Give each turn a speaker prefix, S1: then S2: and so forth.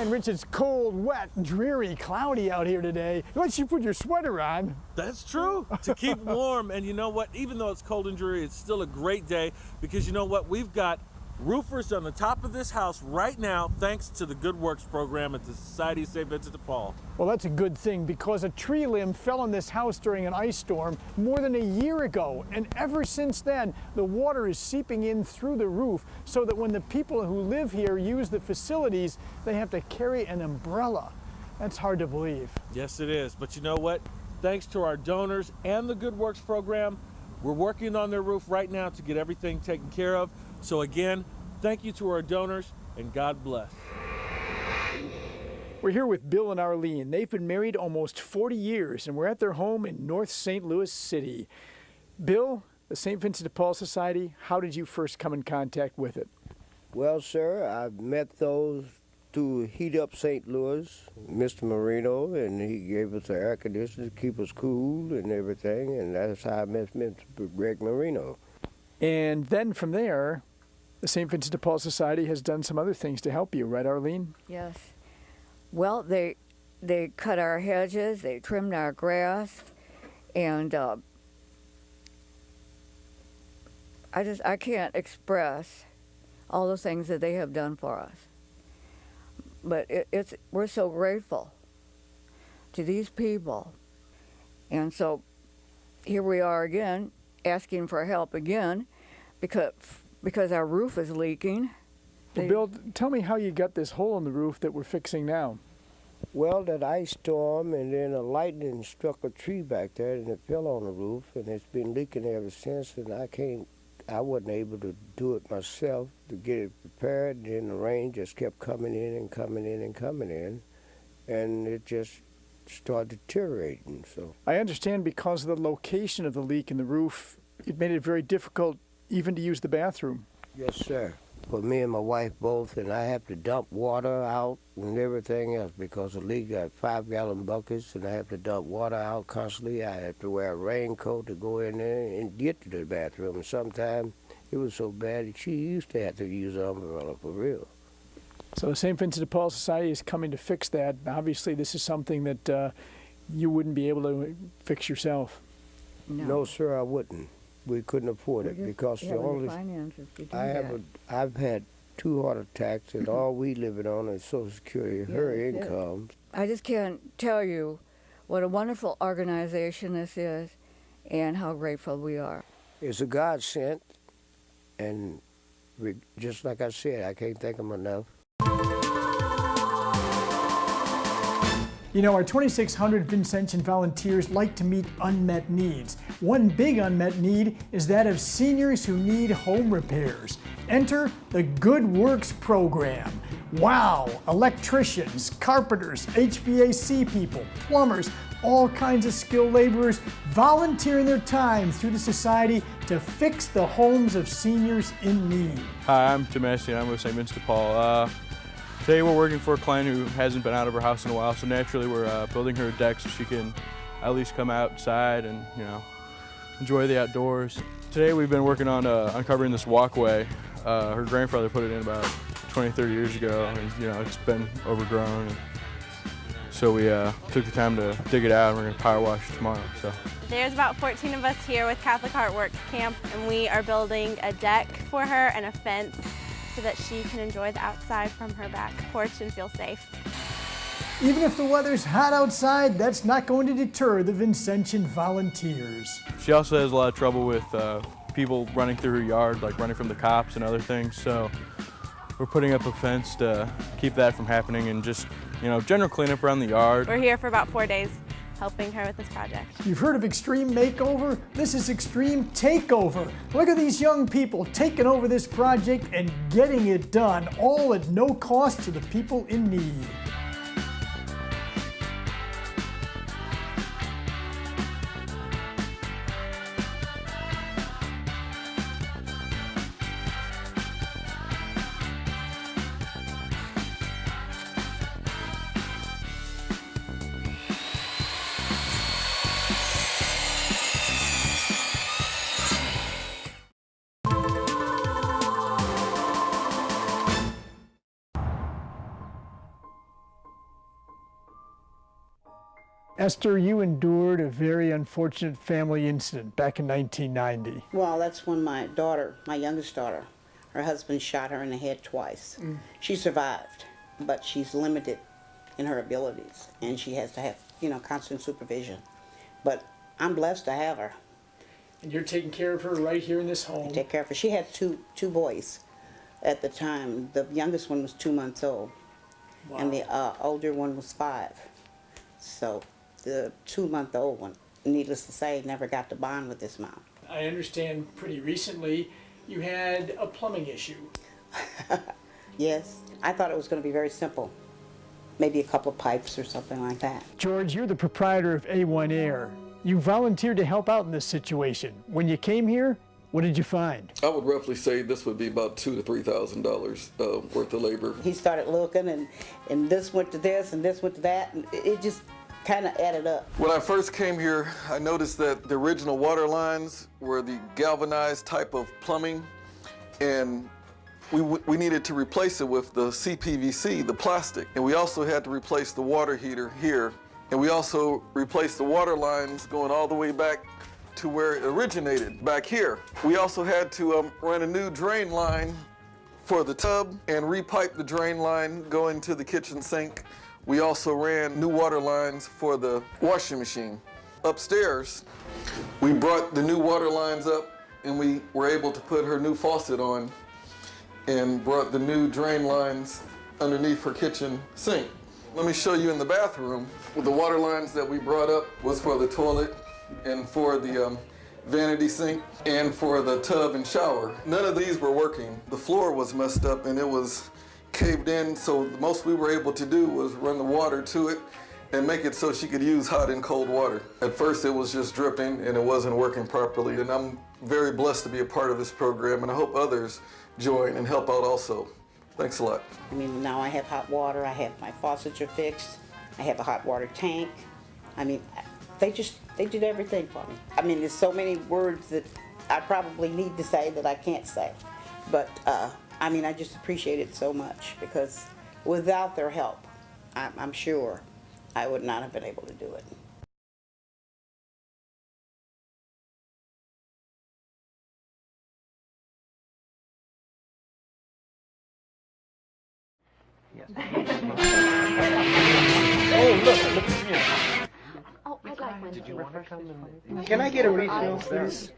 S1: Rich, it's cold, wet, dreary, cloudy out here today. Unless you put your sweater on.
S2: That's true, to keep warm. And you know what? Even though it's cold and dreary, it's still a great day because you know what? We've got roofers on the top of this house right now thanks to the Good Works program at the Society of St. Vincent de Paul.
S1: Well, that's a good thing because a tree limb fell on this house during an ice storm more than a year ago. And ever since then, the water is seeping in through the roof so that when the people who live here use the facilities, they have to carry an umbrella. That's hard to believe.
S2: Yes, it is. But you know what? Thanks to our donors and the Good Works program, we're working on their roof right now to get everything taken care of. So again, thank you to our donors and God bless.
S1: We're here with Bill and Arlene. They've been married almost 40 years and we're at their home in North St. Louis City. Bill, the St. Vincent de Paul Society, how did you first come in contact with it?
S3: Well, sir, I met those to heat up St. Louis, Mr. Marino, and he gave us the air conditioner to keep us cool and everything, and that's how I met Mr. Greg Marino.
S1: And then from there, the St. Vincent de Paul Society has done some other things to help you, right, Arlene?
S4: Yes. Well, they cut our hedges, they trimmed our grass, and I can't express all the things that they have done for us. But we're so grateful to these people. And so here we are again, asking for help again, because our roof is leaking.
S1: Well, Bill, tell me how you got this hole in the roof that we're fixing now.
S3: Well, that ice storm and then a lightning struck a tree back there and it fell on the roof and it's been leaking ever since, and I wasn't able to do it myself to get it prepared, and then the rain just kept coming in and coming in and coming in, and it just started deteriorating. So
S1: I understand because of the location of the leak in the roof, it made it very difficult even to use the bathroom.
S3: Yes, sir. For me and my wife both, and I have to dump water out and everything else because the leak got 5-gallon buckets, and I have to dump water out constantly. I have to wear a raincoat to go in there and get to the bathroom. And sometimes it was so bad that she used to have to use an umbrella for real.
S1: So the St. Vincent de Paul Society is coming to fix that. Obviously, this is something that you wouldn't be able to fix yourself.
S3: No, sir, I wouldn't. We couldn't afford it because the only I've had 2 heart attacks, and all we living on is Social Security, her income.
S4: I just can't tell you what a wonderful organization this is and how grateful we are.
S3: It's a godsend, and just like I said, I can't thank them enough.
S1: You know, our 2,600 Vincentian volunteers like to meet unmet needs. One big unmet need is that of seniors who need home repairs. Enter the Good Works program. Wow, electricians, carpenters, HVAC people, plumbers, all kinds of skilled laborers volunteering their time through the society to fix the homes of seniors in need.
S5: Hi, I'm Tim Massey, and I'm with St. Vincent de Paul. Today we're working for a client who hasn't been out of her house in a while, so naturally we're building her a deck so she can at least come outside and, you know, enjoy the outdoors. Today we've been working on uncovering this walkway. Her grandfather put it in about 20, 30 years ago, and you know, it's been overgrown. And so we took the time to dig it out, and we're going to power wash it tomorrow. So.
S6: There's about 14 of us here with Catholic Artwork Camp, and we are building a deck for her and a fence so that she can enjoy the outside from her back porch and feel safe.
S1: Even if the weather's hot outside, that's not going to deter the Vincentian volunteers.
S5: She also has a lot of trouble with people running through her yard, like running from the cops and other things, so we're putting up a fence to keep that from happening and just, you know, general cleanup around the yard.
S6: We're here for about 4 days helping her with this project.
S1: You've heard of extreme makeover? This is extreme takeover. Look at these young people taking over this project and getting it done, all at no cost to the people in need. Esther, you endured a very unfortunate family incident back in 1990.
S7: Well, that's when my daughter, my youngest daughter, her husband shot her in the head twice. She survived, but she's limited in her abilities, and she has to have, you know, constant supervision. But I'm blessed to have her.
S1: And you're taking care of her right here in this home.
S7: I take care of her. She had two boys at the time. The youngest one was 2 months old, and the older one was 5. So the 2-month-old one, needless to say, never got to bond with this mom.
S1: I understand pretty recently you had a plumbing issue.
S7: Yes, I thought it was going to be very simple. Maybe a couple of pipes or something like that.
S1: George, you're the proprietor of A1 Air. You volunteered to help out in this situation. When you came here, what did you find?
S8: I would roughly say this would be about $2,000 to $3,000 worth of labor.
S7: He started looking, and this went to this, and this went to that, and it just kind of added up.
S8: When I first came here, I noticed that the original water lines were the galvanized type of plumbing, and we needed to replace it with the CPVC, the plastic. And we also had to replace the water heater here. And we also replaced the water lines going all the way back to where it originated, back here. We also had to run a new drain line for the tub and repipe the drain line going to the kitchen sink. We also ran new water lines for the washing machine. Upstairs, we brought the new water lines up and we were able to put her new faucet on and brought the new drain lines underneath her kitchen sink. Let me show you in the bathroom. The water lines that we brought up was for the toilet and for the vanity sink and for the tub and shower. None of these were working. The floor was messed up and it was caved in, so the most we were able to do was run the water to it and make it so she could use hot and cold water. At first it was just dripping and it wasn't working properly, and I'm very blessed to be a part of this program, and I hope others join and help out also. Thanks a lot.
S7: I mean, now I have hot water, I have my faucets are fixed, I have a hot water tank. I mean, they did everything for me. I mean, there's so many words that I probably need to say that I can't say. But, I mean, I just appreciate it so much, because without their help, I'm sure I would not have been able to do it.
S9: Oh, look at me.
S10: Oh, I'd like one.
S9: Did you want to come and... Can I get a refill, please?